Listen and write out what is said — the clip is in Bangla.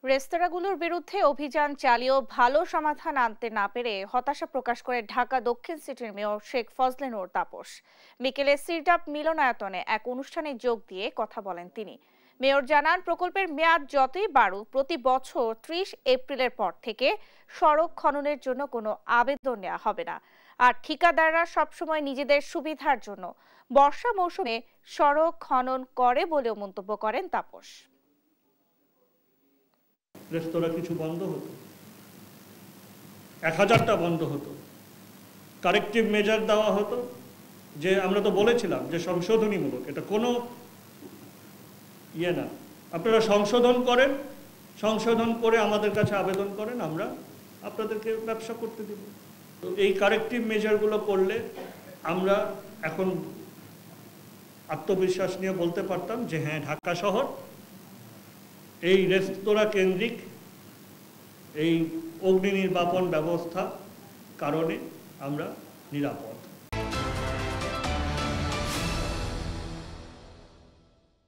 রেস্তোরাঁগুলোর বিরুদ্ধে অভিযান চালিয়েও ভালো সমাধান আনতে না পেরে হতাশা প্রকাশ করে ঢাকা দক্ষিণ সিটির মেয়র শেখ ফজলে নূর তাপস। বিকেলে সিরডাপ মিলনায়তনে এক অনুষ্ঠানে যোগ দিয়ে কথা বলেন তিনি। মেয়র জানান, প্রকল্পের মেয়াদ যতই বাড়ুক, প্রতি বছর 30 এপ্রিলের পর থেকে সড়ক খননের জন্য কোনো আবেদন নেওয়া হবে না। আর ঠিকাদাররা সবসময় নিজেদের সুবিধার জন্য বর্ষা মৌসুমে সড়ক খনন করে বলেও মন্তব্য করেন তাপস। রেস্তোরাঁ কিছু বন্ধ হতো, 1000টা বন্ধ হতো, কারেক্টিভ মেজার দেওয়া হতো। যে আমরা তো বলেছিলাম যে সংশোধনীমূলক, এটা কোনো ইয়ে না, আপনারা সংশোধন করেন, সংশোধন করে আমাদের কাছে আবেদন করেন, আমরা আপনাদেরকে ব্যবসা করতে দেব। তো এই কারেক্টিভ মেজারগুলো করলে আমরা এখন আত্মবিশ্বাস নিয়ে বলতে পারতাম যে হ্যাঁ, ঢাকা শহর এই রেস্তোরাঁ কেন্দ্রিক এই অগ্নি নির্বাপন ব্যবস্থা কারণে আমরা নিরাপদ।